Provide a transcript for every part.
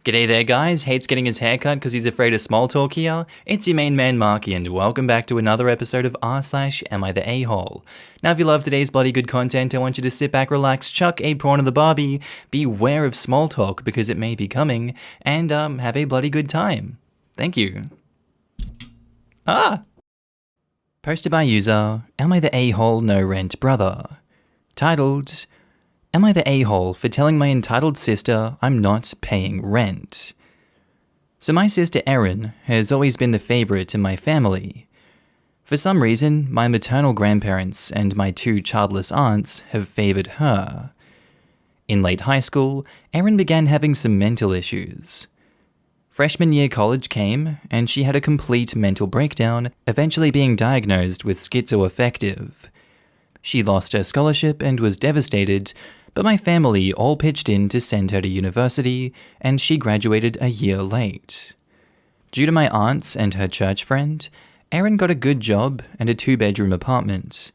G'day there guys, hates getting his hair cut because he's afraid of small talk here. It's your main man Markee and welcome back to another episode of r/AmiTheA hole. Now if you love today's bloody good content, I want you to sit back, relax, chuck a prawn in the barbie, beware of small talk because it may be coming, and have a bloody good time. Thank you. Posted by user, Am I the A-hole no rent brother? Titled, Am I the a-hole for telling my entitled sister I'm not paying rent? So my sister Erin has always been the favourite in my family. For some reason, my maternal grandparents and my two childless aunts have favoured her. In late high school, Erin began having some mental issues. Freshman year college came, and she had a complete mental breakdown, eventually being diagnosed with schizoaffective. She lost her scholarship and was devastated, but my family all pitched in to send her to university, and she graduated a year late. Due to my aunts and her church friend, Erin got a good job and a 2-bedroom apartment.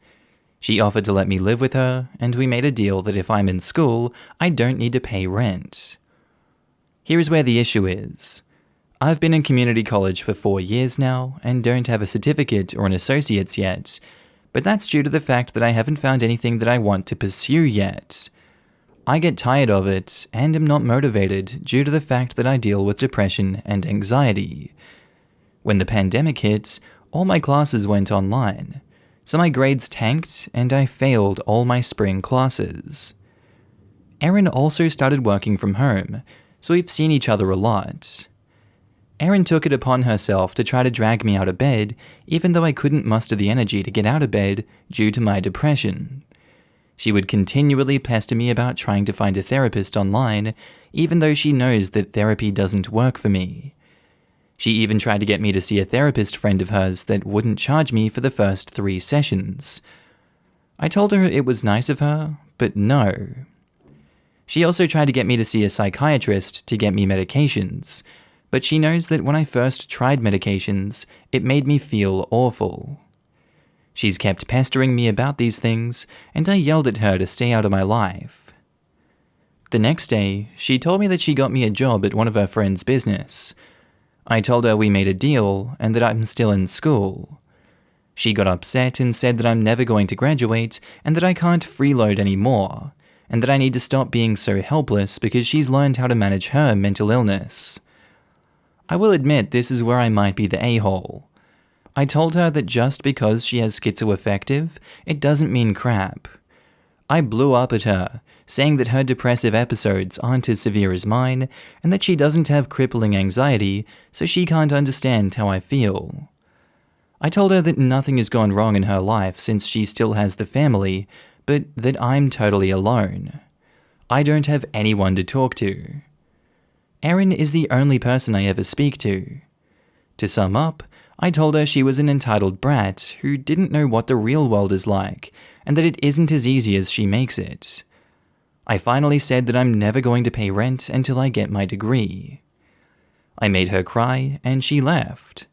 She offered to let me live with her, and we made a deal that if I'm in school, I don't need to pay rent. Here's where the issue is. I've been in community college for 4 years now, and don't have a certificate or an associate's yet, but that's due to the fact that I haven't found anything that I want to pursue yet. I get tired of it, and am not motivated due to the fact that I deal with depression and anxiety. When the pandemic hit, all my classes went online, so my grades tanked and I failed all my spring classes. Erin also started working from home, so we've seen each other a lot. Erin took it upon herself to try to drag me out of bed, even though I couldn't muster the energy to get out of bed due to my depression. She would continually pester me about trying to find a therapist online, even though she knows that therapy doesn't work for me. She even tried to get me to see a therapist friend of hers that wouldn't charge me for the first 3 sessions. I told her it was nice of her, but no. She also tried to get me to see a psychiatrist to get me medications, but she knows that when I first tried medications, it made me feel awful. She's kept pestering me about these things, and I yelled at her to stay out of my life. The next day, she told me that she got me a job at one of her friends' business. I told her we made a deal, and that I'm still in school. She got upset and said that I'm never going to graduate, and that I can't freeload anymore, and that I need to stop being so helpless because she's learned how to manage her mental illness. I will admit this is where I might be the a-hole. I told her that just because she has schizoaffective, it doesn't mean crap. I blew up at her, saying that her depressive episodes aren't as severe as mine, and that she doesn't have crippling anxiety, so she can't understand how I feel. I told her that nothing has gone wrong in her life since she still has the family, but that I'm totally alone. I don't have anyone to talk to. Erin is the only person I ever speak to. To sum up, I told her she was an entitled brat who didn't know what the real world is like, and that it isn't as easy as she makes it. I finally said that I'm never going to pay rent until I get my degree. I made her cry, and she left.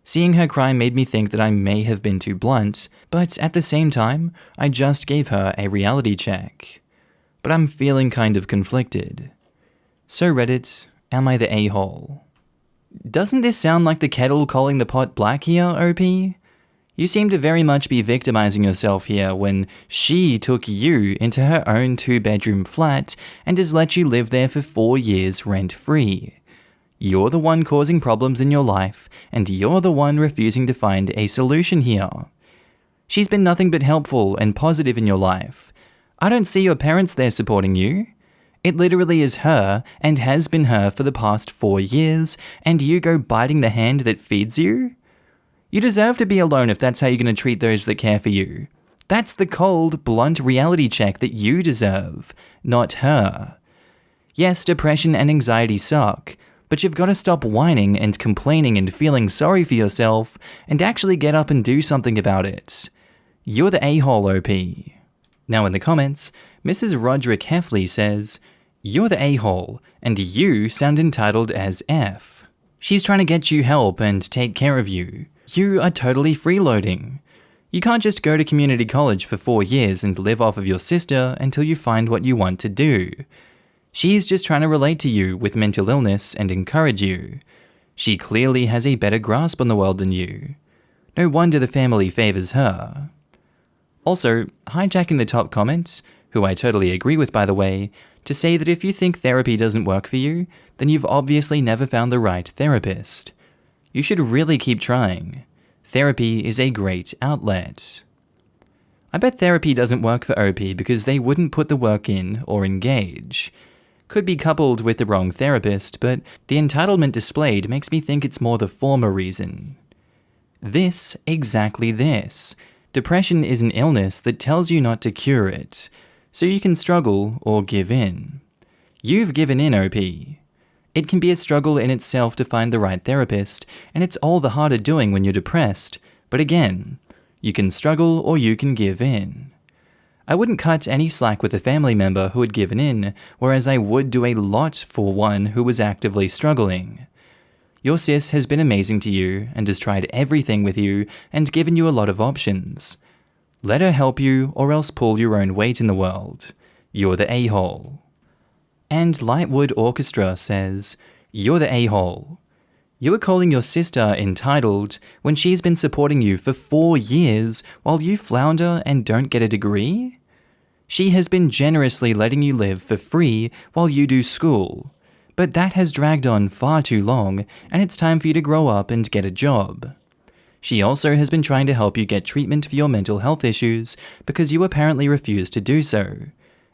Seeing her cry made me think that I may have been too blunt, but at the same time, I just gave her a reality check. But I'm feeling kind of conflicted. So Reddit, am I the a-hole? Doesn't this sound like the kettle calling the pot black here, OP? You seem to very much be victimizing yourself here when she took you into her own 2-bedroom flat and has let you live there for 4 years rent-free. You're the one causing problems in your life, and you're the one refusing to find a solution here. She's been nothing but helpful and positive in your life. I don't see your parents there supporting you. It literally is her, and has been her for the past 4 years, and you go biting the hand that feeds you? You deserve to be alone if that's how you're going to treat those that care for you. That's the cold, blunt reality check that you deserve, not her. Yes, depression and anxiety suck, but you've got to stop whining and complaining and feeling sorry for yourself, and actually get up and do something about it. You're the a-hole, OP. Now in the comments, Mrs. Roderick Heffley says, You're the a-hole, and you sound entitled as F. She's trying to get you help and take care of you. You are totally freeloading. You can't just go to community college for 4 years and live off of your sister until you find what you want to do. She's just trying to relate to you with mental illness and encourage you. She clearly has a better grasp on the world than you. No wonder the family favors her. Also, hijacking the top comment, who I totally agree with by the way, to say that if you think therapy doesn't work for you, then you've obviously never found the right therapist. You should really keep trying. Therapy is a great outlet. I bet therapy doesn't work for OP because they wouldn't put the work in or engage. Could be coupled with the wrong therapist, but the entitlement displayed makes me think it's more the former reason. Exactly this. Depression is an illness that tells you not to cure it, so you can struggle or give in. You've given in, OP. It can be a struggle in itself to find the right therapist, and it's all the harder doing when you're depressed, but again, you can struggle or you can give in. I wouldn't cut any slack with a family member who had given in, whereas I would do a lot for one who was actively struggling. Your sis has been amazing to you and has tried everything with you and given you a lot of options. Let her help you or else pull your own weight in the world. You're the a-hole. And Lightwood Orchestra says, you're the a-hole. You are calling your sister entitled when she's been supporting you for 4 years while you flounder and don't get a degree? She has been generously letting you live for free while you do school. But that has dragged on far too long, and it's time for you to grow up and get a job. She also has been trying to help you get treatment for your mental health issues because you apparently refused to do so,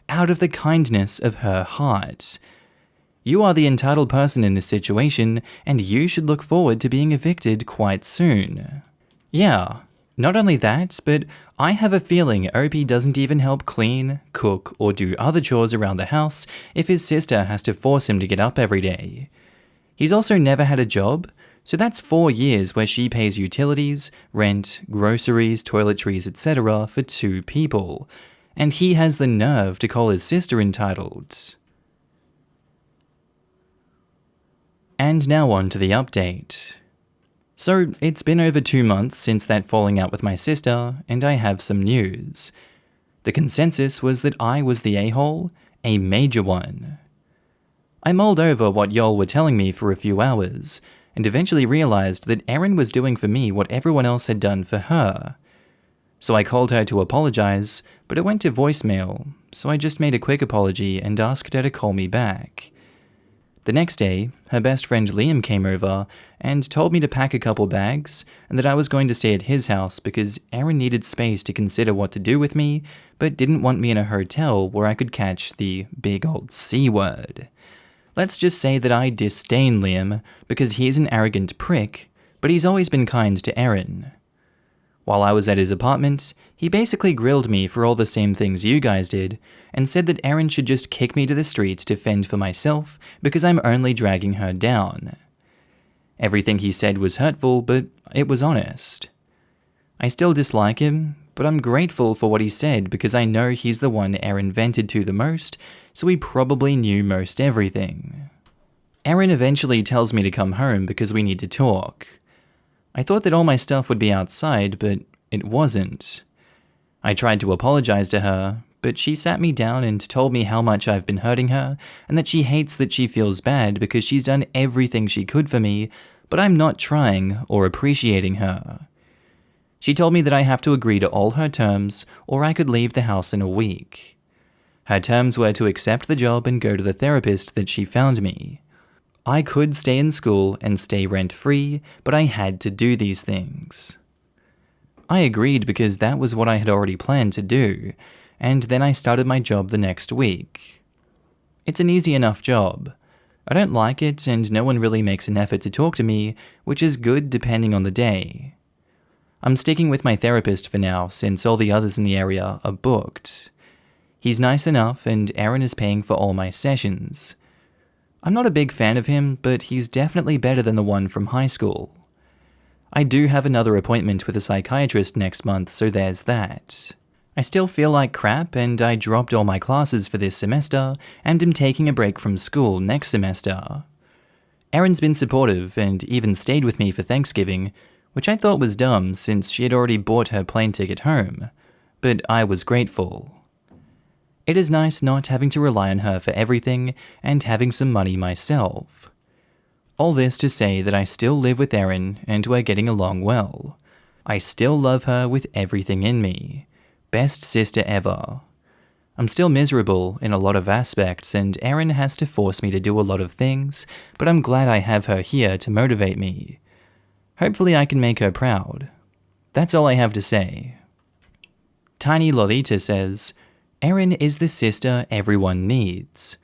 out of the kindness of her heart. You are the entitled person in this situation, and you should look forward to being evicted quite soon. Yeah, not only that, but I have a feeling OP doesn't even help clean, cook, or do other chores around the house if his sister has to force him to get up every day. He's also never had a job, so that's 4 years where she pays utilities, rent, groceries, toiletries, etc. for 2 people, and he has the nerve to call his sister entitled. And now on to the update. So, it's been over 2 months since that falling out with my sister, and I have some news. The consensus was that I was the a-hole, a major one. I mulled over what y'all were telling me for a few hours, and eventually realized that Erin was doing for me what everyone else had done for her. So I called her to apologize, but it went to voicemail, so I just made a quick apology and asked her to call me back. The next day, her best friend Liam came over and told me to pack a couple bags and that I was going to stay at his house because Erin needed space to consider what to do with me, but didn't want me in a hotel where I could catch the big old C word. Let's just say that I disdain Liam because he's an arrogant prick, but he's always been kind to Erin. While I was at his apartment, he basically grilled me for all the same things you guys did, and said that Erin should just kick me to the streets to fend for myself because I'm only dragging her down. Everything he said was hurtful, but it was honest. I still dislike him, but I'm grateful for what he said because I know he's the one Erin vented to the most, so he probably knew most everything. Erin eventually tells me to come home because we need to talk. I thought that all my stuff would be outside, but it wasn't. I tried to apologize to her, but she sat me down and told me how much I've been hurting her, and that she hates that she feels bad because she's done everything she could for me, but I'm not trying or appreciating her. She told me that I have to agree to all her terms, or I could leave the house in a week. Her terms were to accept the job and go to the therapist that she found me. I could stay in school and stay rent-free, but I had to do these things. I agreed because that was what I had already planned to do, and then I started my job the next week. It's an easy enough job. I don't like it, and no one really makes an effort to talk to me, which is good depending on the day. I'm sticking with my therapist for now, since all the others in the area are booked. He's nice enough, and Erin is paying for all my sessions. I'm not a big fan of him, but he's definitely better than the one from high school. I do have another appointment with a psychiatrist next month, so there's that. I still feel like crap, and I dropped all my classes for this semester, and am taking a break from school next semester. Erin's been supportive, and even stayed with me for Thanksgiving, which I thought was dumb since she had already bought her plane ticket home, but I was grateful. It is nice not having to rely on her for everything and having some money myself. All this to say that I still live with Erin and we're getting along well. I still love her with everything in me. Best sister ever. I'm still miserable in a lot of aspects and Erin has to force me to do a lot of things, but I'm glad I have her here to motivate me. Hopefully I can make her proud. That's all I have to say. Tiny Lolita says, Erin is the sister everyone needs.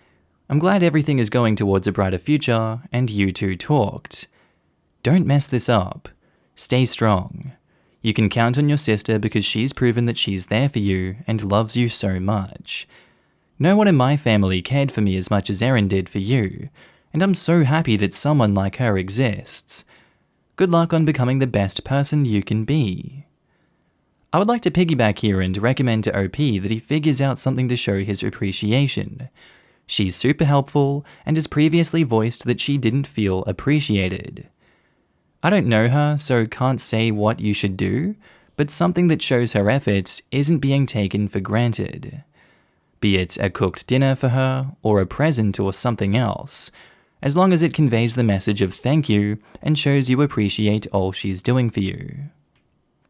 I'm glad everything is going towards a brighter future and you two talked. Don't mess this up. Stay strong. You can count on your sister because she's proven that she's there for you and loves you so much. No one in my family cared for me as much as Erin did for you, and I'm so happy that someone like her exists. Good luck on becoming the best person you can be. I would like to piggyback here and recommend to OP that he figures out something to show his appreciation. She's super helpful and has previously voiced that she didn't feel appreciated. I don't know her, so can't say what you should do, but something that shows her efforts isn't being taken for granted. Be it a cooked dinner for her, or a present or something else, as long as it conveys the message of thank you and shows you appreciate all she's doing for you.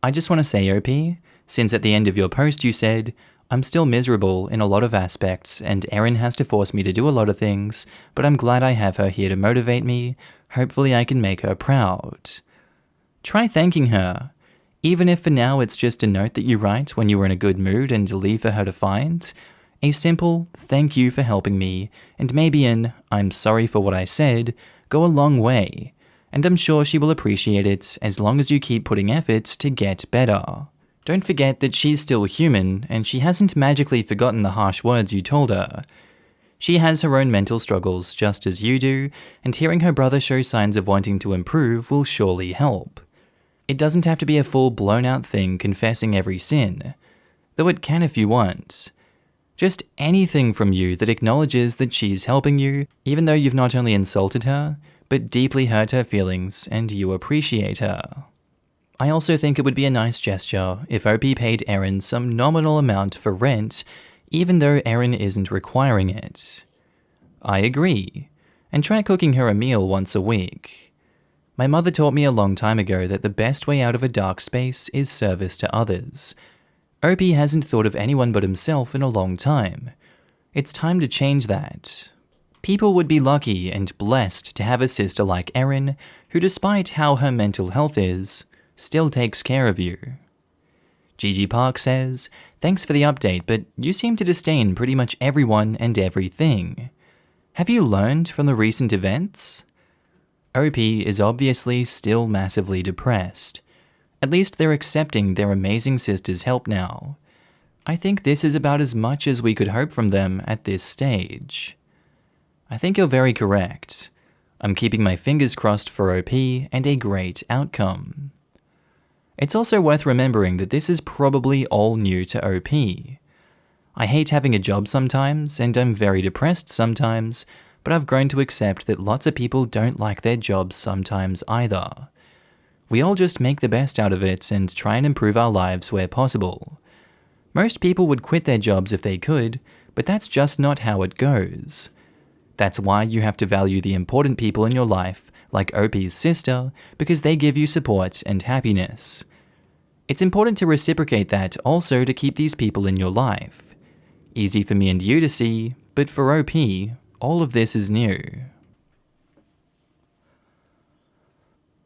I just want to say, OP, since at the end of your post you said, I'm still miserable in a lot of aspects and Erin has to force me to do a lot of things, but I'm glad I have her here to motivate me. Hopefully I can make her proud. Try thanking her, even if for now it's just a note that you write when you were in a good mood and leave for her to find. A simple thank you for helping me and maybe an I'm sorry for what I said go a long way, and I'm sure she will appreciate it as long as you keep putting effort to get better. Don't forget that she's still human and she hasn't magically forgotten the harsh words you told her. She has her own mental struggles just as you do, and hearing her brother show signs of wanting to improve will surely help. It doesn't have to be a full blown out thing confessing every sin, though it can if you want. Just anything from you that acknowledges that she's helping you, even though you've not only insulted her, but deeply hurt her feelings and you appreciate her. I also think it would be a nice gesture if OP paid Erin some nominal amount for rent, even though Erin isn't requiring it. I agree, and try cooking her a meal once a week. My mother taught me a long time ago that the best way out of a dark space is service to others. OP hasn't thought of anyone but himself in a long time. It's time to change that. People would be lucky and blessed to have a sister like Erin, who despite how her mental health is, still takes care of you. Gigi Park says, thanks for the update, but you seem to disdain pretty much everyone and everything. Have you learned from the recent events? OP is obviously still massively depressed. At least they're accepting their amazing sister's help now. I think this is about as much as we could hope from them at this stage. I think you're very correct. I'm keeping my fingers crossed for OP and a great outcome. It's also worth remembering that this is probably all new to OP. I hate having a job sometimes, and I'm very depressed sometimes, but I've grown to accept that lots of people don't like their jobs sometimes either. We all just make the best out of it and try and improve our lives where possible. Most people would quit their jobs if they could, but that's just not how it goes. That's why you have to value the important people in your life, like OP's sister, because they give you support and happiness. It's important to reciprocate that also to keep these people in your life. Easy for me and you to see, but for OP, all of this is new.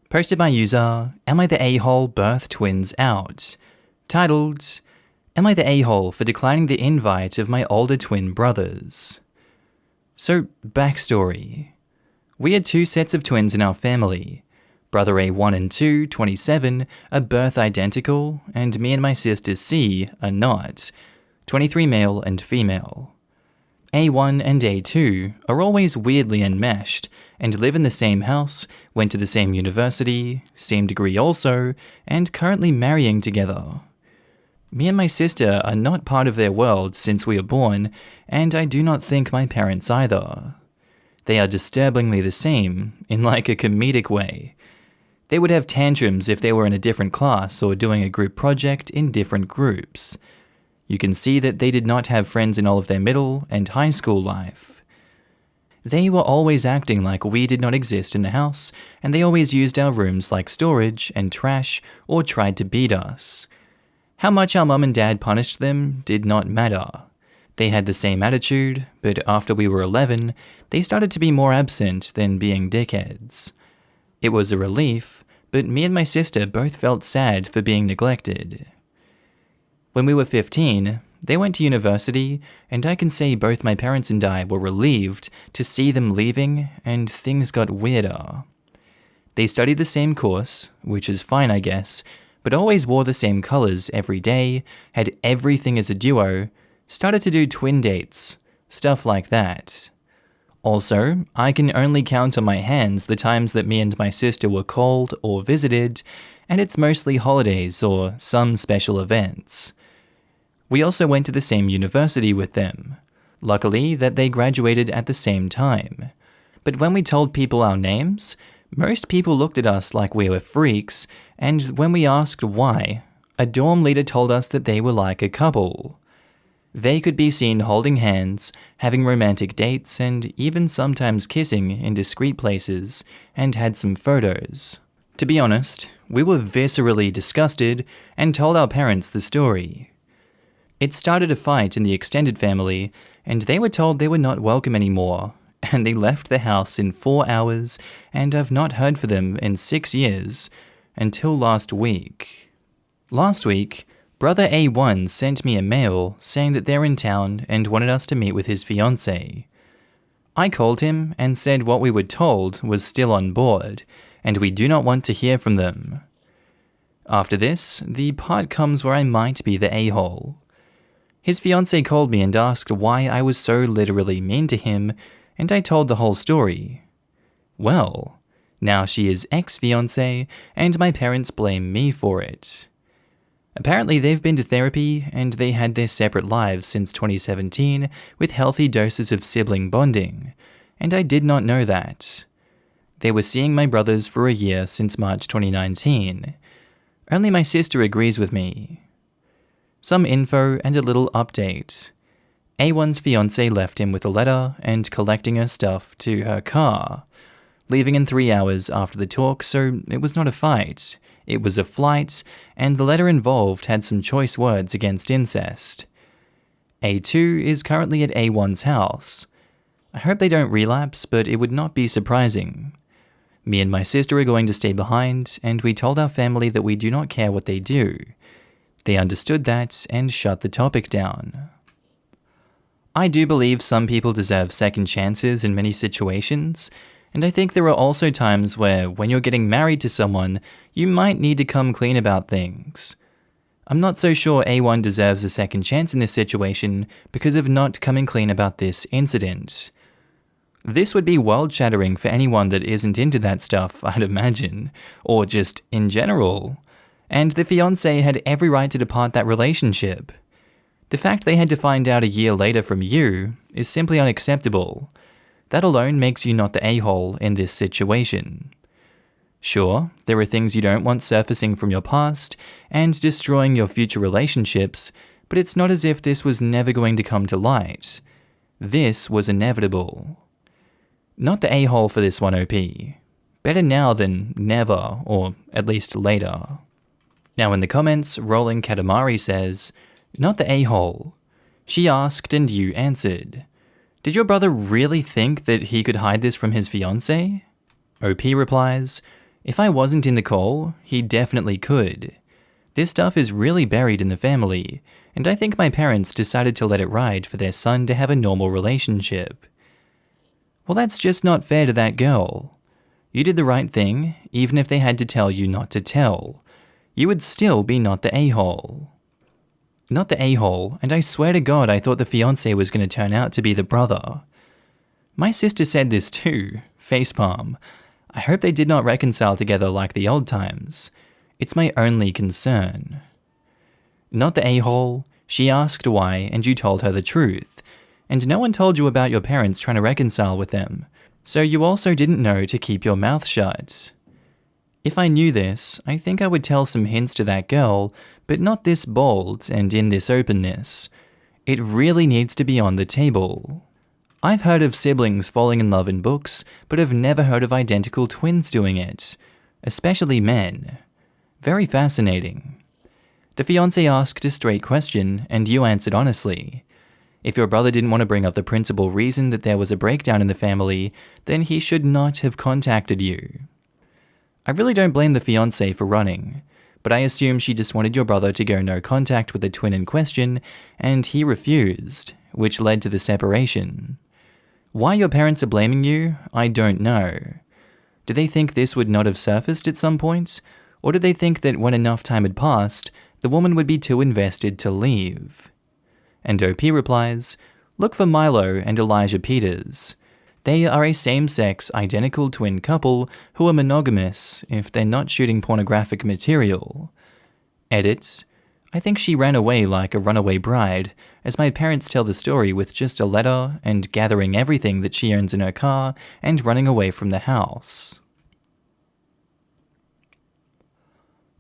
Posted by user, Am I the A-hole birth twins out? Titled, Am I the A-hole for declining the invite of my older twin brothers? So, backstory. We had two sets of twins in our family. Brother A1 and 2, 27, are birth identical, and me and my sister C are not, 23 male and female. A1 and A2 are always weirdly enmeshed, and live in the same house, went to the same university, same degree also, and currently marrying together. Me and my sister are not part of their world since we were born, and I do not think my parents either. They are disturbingly the same, in like a comedic way. They would have tantrums if they were in a different class or doing a group project in different groups. You can see that they did not have friends in all of their middle and high school life. They were always acting like we did not exist in the house, and they always used our rooms like storage and trash or tried to beat us. How much our mum and dad punished them did not matter. They had the same attitude, but after we were 11, they started to be more absent than being dickheads. It was a relief, but me and my sister both felt sad for being neglected. When we were 15, they went to university, and I can say both my parents and I were relieved to see them leaving, and things got weirder. They studied the same course, which is fine I guess, but always wore the same colors every day, had everything as a duo, started to do twin dates, stuff like that. Also, I can only count on my hands the times that me and my sister were called or visited, and it's mostly holidays or some special events. We also went to the same university with them. Luckily that they graduated at the same time. But when we told people our names, most people looked at us like we were freaks, and when we asked why, a dorm leader told us that they were like a couple. They could be seen holding hands, having romantic dates, and even sometimes kissing in discreet places, and had some photos. To be honest, we were viscerally disgusted and told our parents the story. It started a fight in the extended family, and they were told they were not welcome anymore, and they left the house in 4 hours, and I've not heard from them in 6 years, until last week. Last week, Brother A1 sent me a mail saying that they're in town and wanted us to meet with his fiancée. I called him and said what we were told was still on board, and we do not want to hear from them. After this, the part comes where I might be the a-hole. His fiancée called me and asked why I was so literally mean to him, and I told the whole story. Well, now she is ex-fiancée, and my parents blame me for it. Apparently they've been to therapy, and they had their separate lives since 2017 with healthy doses of sibling bonding, and I did not know that. They were seeing my brothers for a year since March 2019. Only my sister agrees with me. Some info and a little update. A1's fiancé left him with a letter and collecting her stuff to her car, leaving in 3 hours after the talk, so it was not a fight. It was a flight, and the letter involved had some choice words against incest. A2 is currently at A1's house. I hope they don't relapse, but it would not be surprising. Me and my sister are going to stay behind, and we told our family that we do not care what they do. They understood that and shut the topic down. I do believe some people deserve second chances in many situations, and I think there are also times where when you're getting married to someone, you might need to come clean about things. I'm not so sure A1 deserves a second chance in this situation because of not coming clean about this incident. This would be world-shattering for anyone that isn't into that stuff, I'd imagine, or just in general. And the fiancé had every right to depart that relationship. The fact they had to find out a year later from you is simply unacceptable. That alone makes you not the a-hole in this situation. Sure, there are things you don't want surfacing from your past and destroying your future relationships, but it's not as if this was never going to come to light. This was inevitable. Not the a-hole for this one, OP. Better now than never, or at least later. Now in the comments, Rolling Katamari says, "Not the a-hole. She asked and you answered. Did your brother really think that he could hide this from his fiancée?" OP replies, "If I wasn't in the call, he definitely could. This stuff is really buried in the family, and I think my parents decided to let it ride for their son to have a normal relationship." Well, that's just not fair to that girl. You did the right thing, even if they had to tell you not to tell. You would still be not the a-hole. Not the a-hole, and I swear to God I thought the fiancé was going to turn out to be the brother. My sister said this too, facepalm. I hope they did not reconcile together like the old times. It's my only concern. Not the a-hole, she asked why and you told her the truth, and no one told you about your parents trying to reconcile with them, so you also didn't know to keep your mouth shut. If I knew this, I think I would tell some hints to that girl, but not this bold and in this openness. It really needs to be on the table. I've heard of siblings falling in love in books, but have never heard of identical twins doing it, especially men. Very fascinating. The fiancé asked a straight question, and you answered honestly. If your brother didn't want to bring up the principal reason that there was a breakdown in the family, then he should not have contacted you. I really don't blame the fiancé for running, but I assume she just wanted your brother to go no contact with the twin in question, and he refused, which led to the separation. Why your parents are blaming you, I don't know. Do they think this would not have surfaced at some point? Or did they think that when enough time had passed, the woman would be too invested to leave? And OP replies, look for Milo and Elijah Peters. They are a same-sex, identical twin couple who are monogamous if they're not shooting pornographic material. Edit. I think she ran away like a runaway bride, as my parents tell the story with just a letter and gathering everything that she owns in her car and running away from the house.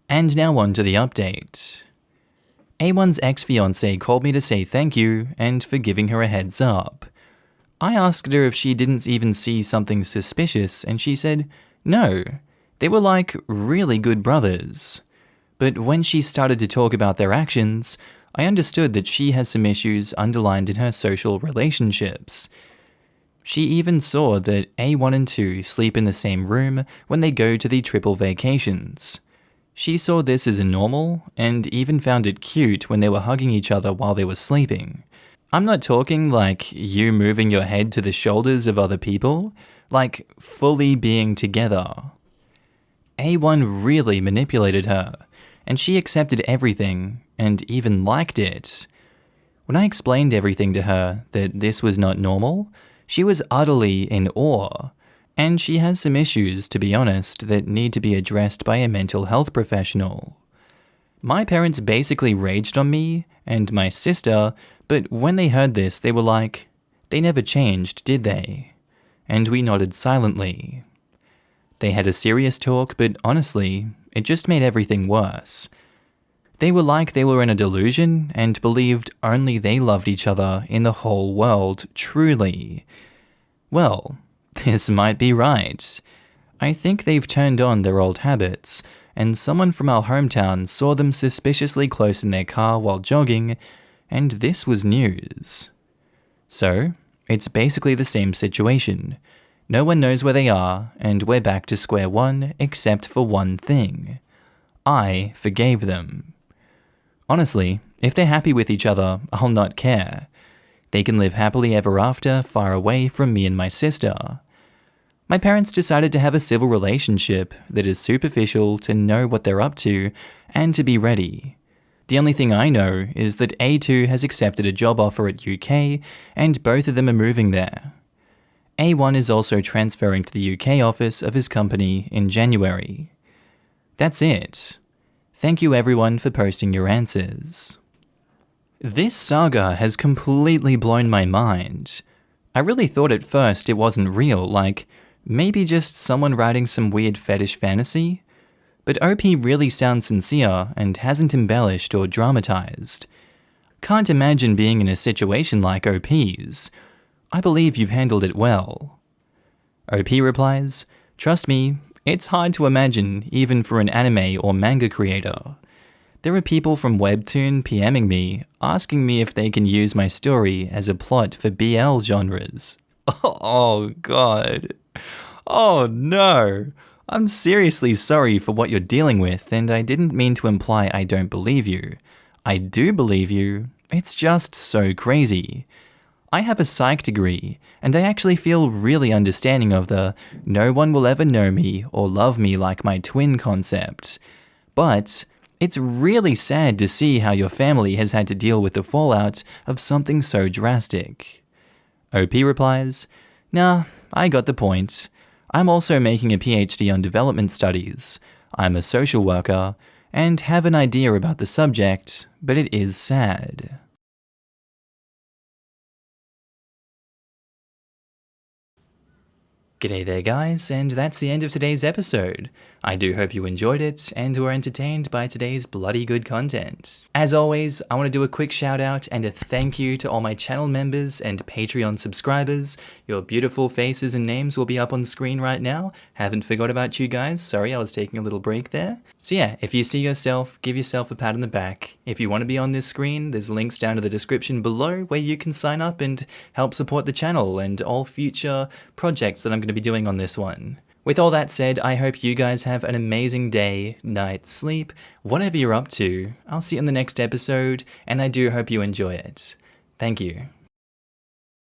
And now on to the update. A1's ex-fiancé called me to say thank you and for giving her a heads up. I asked her if she didn't even see something suspicious, and she said, no, they were like really good brothers. But when she started to talk about their actions, I understood that she has some issues underlined in her social relationships. She even saw that A1 and 2 sleep in the same room when they go to the triple vacations. She saw this as normal, and even found it cute when they were hugging each other while they were sleeping. I'm not talking like you moving your head to the shoulders of other people, like fully being together. A1 really manipulated her, and she accepted everything, and even liked it. When I explained everything to her that this was not normal, she was utterly in awe, and she has some issues, to be honest, that need to be addressed by a mental health professional. My parents basically raged on me and my sister, but when they heard this, they were like, they never changed, did they? And we nodded silently. They had a serious talk, but honestly, it just made everything worse. They were like they were in a delusion and believed only they loved each other in the whole world, truly. Well, this might be right. I think they've turned on their old habits, and someone from our hometown saw them suspiciously close in their car while jogging, and this was news. So, it's basically the same situation. No one knows where they are, and we're back to square one except for one thing. I forgave them. Honestly, if they're happy with each other, I'll not care. They can live happily ever after, far away from me and my sister. My parents decided to have a civil relationship that is superficial to know what they're up to and to be ready. The only thing I know is that A2 has accepted a job offer at UK and both of them are moving there. A1 is also transferring to the UK office of his company in January. That's it. Thank you everyone for posting your answers. This saga has completely blown my mind. I really thought at first it wasn't real, like maybe just someone writing some weird fetish fantasy. But OP really sounds sincere and hasn't embellished or dramatized. Can't imagine being in a situation like OP's. I believe you've handled it well. OP replies, trust me, it's hard to imagine even for an anime or manga creator. There are people from Webtoon PMing me, asking me if they can use my story as a plot for BL genres. Oh god. Oh no. I'm seriously sorry for what you're dealing with, and I didn't mean to imply I don't believe you. I do believe you. It's just so crazy. I have a psych degree, and I actually feel really understanding of the no one will ever know me or love me like my twin concept. But it's really sad to see how your family has had to deal with the fallout of something so drastic. OP replies, nah, I got the point. I'm also making a PhD on development studies. I'm a social worker, and have an idea about the subject, but it is sad. G'day there guys, and that's the end of today's episode. I do hope you enjoyed it and were entertained by today's bloody good content. As always, I want to do a quick shout out and a thank you to all my channel members and Patreon subscribers. Your beautiful faces and names will be up on screen right now. Haven't forgot about you guys. Sorry, I was taking a little break there. So yeah, if you see yourself, give yourself a pat on the back. If you want to be on this screen, there's links down to the description below where you can sign up and help support the channel and all future projects that I'm going to be doing on this one. With all that said, I hope you guys have an amazing day, night, sleep, whatever you're up to. I'll see you in the next episode, and I do hope you enjoy it. Thank you.